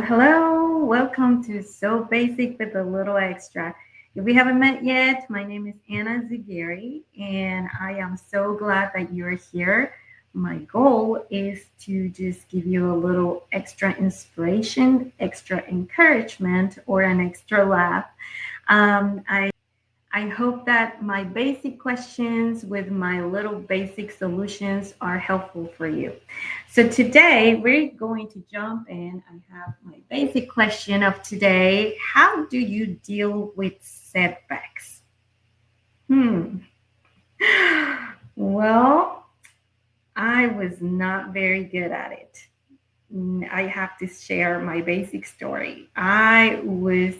Hello. Welcome to So Basic with a Little Extra. If we haven't met yet, my name is Anna Zugari, and I am so glad that you're here. My goal is to just give you a little extra inspiration, extra encouragement, or an extra laugh. I hope that my basic questions with my little basic solutions are helpful for you. So today we're going to jump in. I have my basic question of today. How do you deal with setbacks? Hmm. Well, I was not very good at it. I have to share my basic story. I was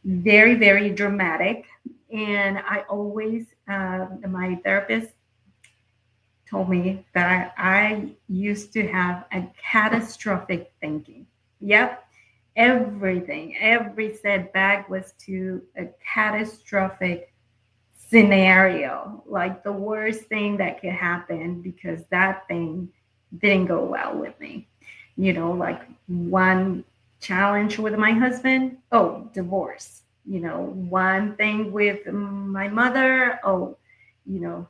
very, very dramatic. And I always, my therapist told me that I used to have a catastrophic thinking. Yep, everything, every setback was to a catastrophic scenario, like the worst thing that could happen because that thing didn't go well with me. Like one challenge with my husband, oh, divorce. One thing with my mother, oh, you know,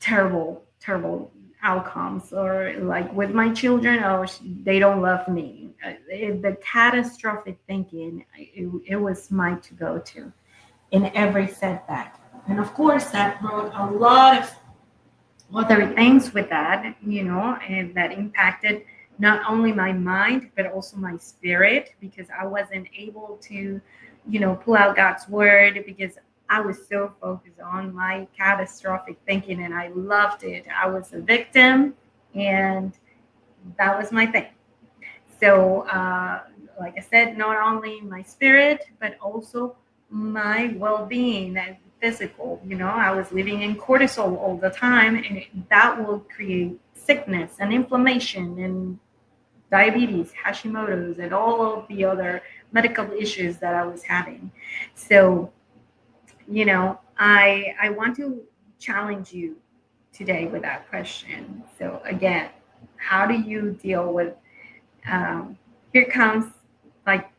terrible, terrible outcomes. Or like with my children, oh, they don't love me. The catastrophic thinking, it was my to go to in every setback. And of course, that brought a lot of other things with that, and that impacted not only my mind, but also my spirit because I wasn't able to, pull out God's word because I was so focused on my catastrophic thinking and I loved it. I was a victim and that was my thing. So, like I said, not only my spirit, but also my well being and physical. I was living in cortisol all the time, and that will create sickness and inflammation and diabetes, Hashimoto's, and all of the other medical issues that I was having. So, I want to challenge you today with that question. So, again, how do you deal with here comes like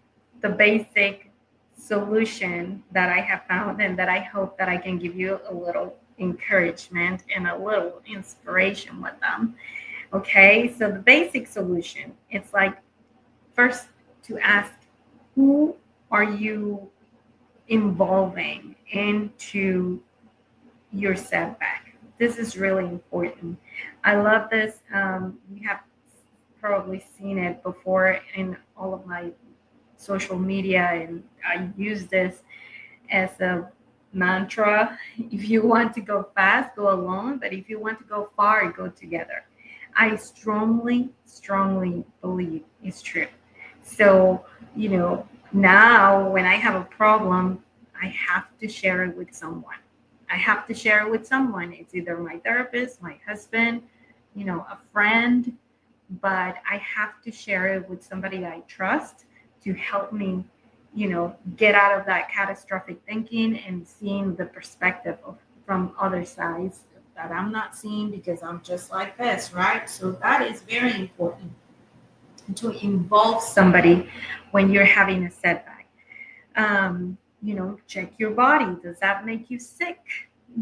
the basic solution that I have found and that I hope that I can give you a little encouragement and a little inspiration with them. Okay, so the basic solution, it's like first to ask, who are you involving into your setback? This is really important. I love this. You have probably seen it before in all of my social media, and I use this as a mantra. If you want to go fast, go alone, but if you want to go far, go together. I strongly, strongly believe it's true. So, now when I have a problem, I have to share it with someone. I have to share it with someone. It's either my therapist, my husband, a friend, but I have to share it with somebody I trust to help me, get out of that catastrophic thinking and seeing the perspective from other sides that I'm not seeing because I'm just like this, right? So that is very important to involve somebody when you're having a setback. Check your body. Does that make you sick?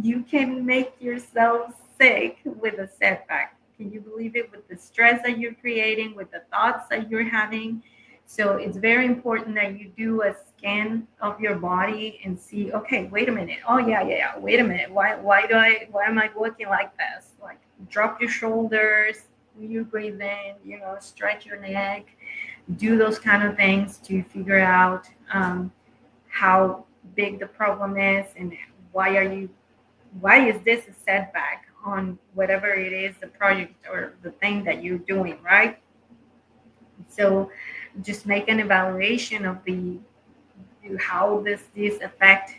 You can make yourself sick with a setback. Can you believe it? With the stress that you're creating, with the thoughts that you're having. So it's very important that you do a scan of your body and see, okay, wait a minute. Oh yeah. Wait a minute. Why am I working like this? Like drop your shoulders, you breathe in, stretch your neck, do those kind of things to figure out how big the problem is and why is this a setback on whatever it is, the project or the thing that you're doing, right? So just make an evaluation of the how does this affect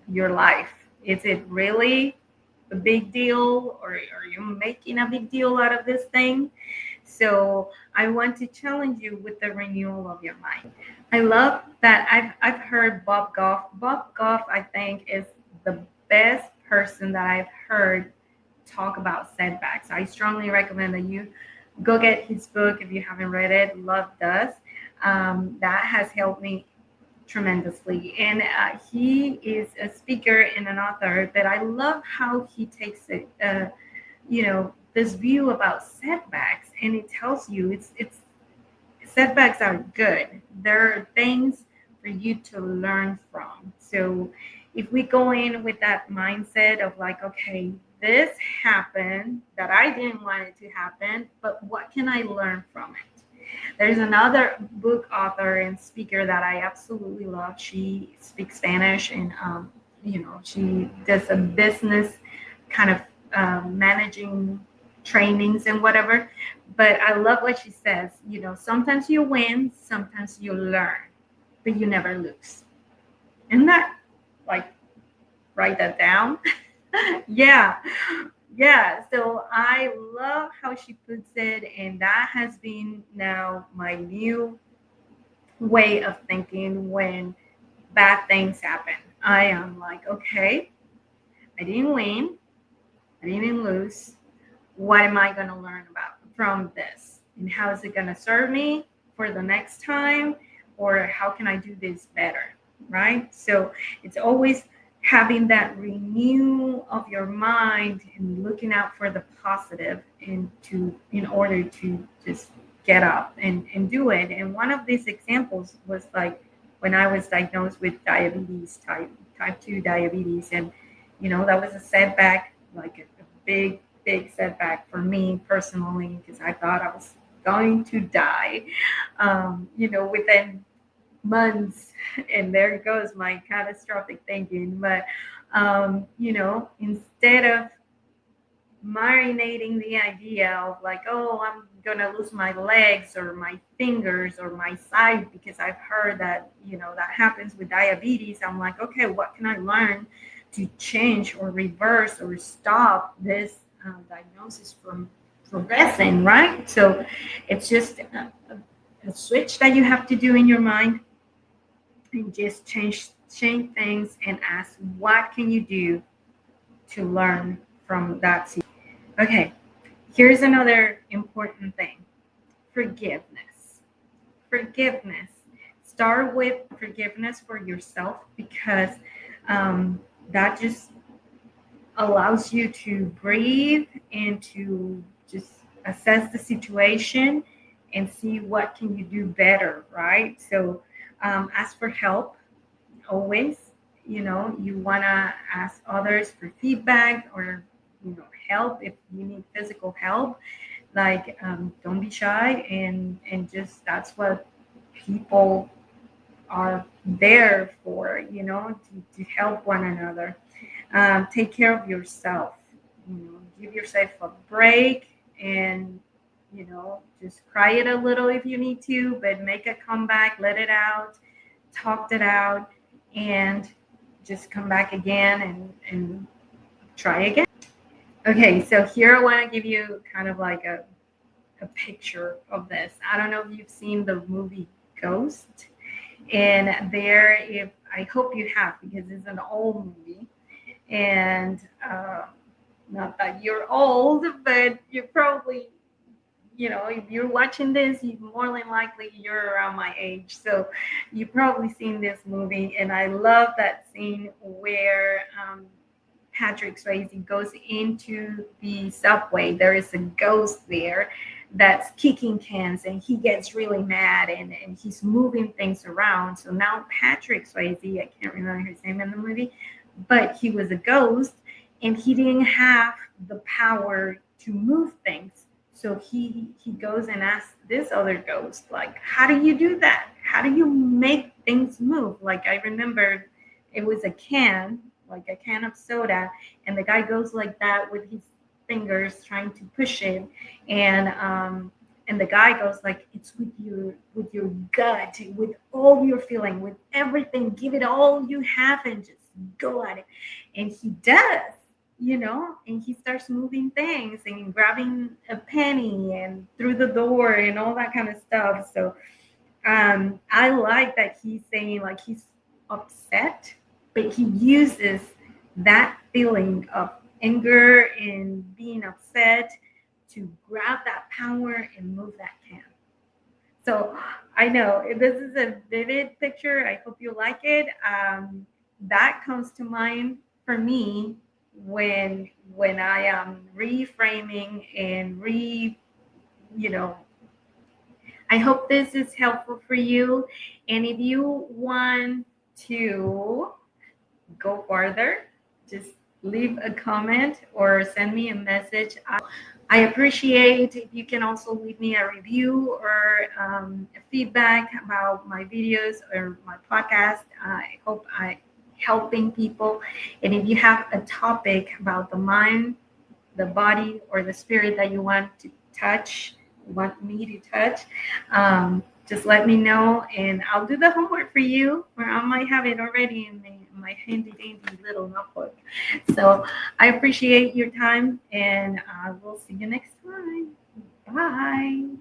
your life. Is it really a big deal, or are you making a big deal out of this thing? So I want to challenge you with the renewal of your mind. I love that I've heard Bob Goff. Bob Goff, I think, is the best person that I've heard talk about setbacks. I strongly recommend that you go get his book if you haven't read it. Love Does. That has helped me tremendously. And he is a speaker and an author, but I love how he takes it, this view about setbacks, and it tells you it's setbacks are good. There are things for you to learn from. So if we go in with that mindset of like, okay, this happened that I didn't want it to happen, but what can I learn from it? There's another book author and speaker that I absolutely love. She speaks Spanish, and she does a business kind of managing trainings and whatever. But I love what she says. Sometimes you win, sometimes you learn, but you never lose. And that, like, write that down. Yeah. Yeah, so I love how she puts it, and that has been now my new way of thinking when bad things happen. I am like, okay, I didn't win, I didn't lose. What am I going to learn about from this? And how is it going to serve me for the next time? Or how can I do this better? Right? So it's always having that renew of your mind and looking out for the positive in order to just get up and do it. And one of these examples was like when I was diagnosed with diabetes, type 2 diabetes. And that was a setback, like a big setback for me personally, because I thought I was going to die within months. And there goes my catastrophic thinking. But instead of marinating the idea of like, oh, I'm gonna lose my legs or my fingers or my side, because I've heard that that happens with diabetes, I'm like, okay, what can I learn to change or reverse or stop this diagnosis from progressing, right? So it's just a switch that you have to do in your mind, and just change things and ask, what can you do to learn from that situation? Okay, here's another important thing: forgiveness. Forgiveness. Start with forgiveness for yourself, because that just allows you to breathe and to just assess the situation and see what can you do better, right? So ask for help always. You want to ask others for feedback, or help if you need physical help. Like, don't be shy, and just that's what people are there for, to help one another. Take care of yourself. Give yourself a break, and just cry it a little if you need to, but make a comeback, let it out, talk it out, and just come back again and try again. Okay, so here I want to give you kind of like a picture of this. I don't know if you've seen the movie Ghost, and there, if I hope you have, because it's an old movie, and not that you're old, but you're probably, if you're watching this, you more than likely you're around my age, so you've probably seen this movie. And I love that scene where Patrick Swayze goes into the subway. There is a ghost there that's kicking cans, and he gets really mad, and he's moving things around. So now Patrick Swayze, I can't remember his name in the movie, but he was a ghost, and he didn't have the power to move things. So he goes and asks this other ghost, like, how do you do that? How do you make things move? Like, I remember it was a can, like a can of soda, and the guy goes like that with his fingers trying to push it, and And the guy goes like, it's with your gut, with all your feeling, with everything, give it all you have and just go at it. And he does, and he starts moving things and grabbing a penny and through the door and all that kind of stuff. So I like that he's saying like he's upset, but he uses that feeling of anger and being upset to grab that power and move that can. So I know this is a vivid picture. I hope you like it. That comes to mind for me when I am reframing and you know, I hope this is helpful for you. And if you want to go farther, just leave a comment or send me a message. I appreciate if you can also leave me a review or feedback about my videos or my podcast. I hope I helping people. And if you have a topic about the mind, the body, or the spirit that you want me to touch, just let me know and I'll do the homework for you, or I might have it already in my handy dandy little notebook. So I appreciate your time and I will see you next time. Bye.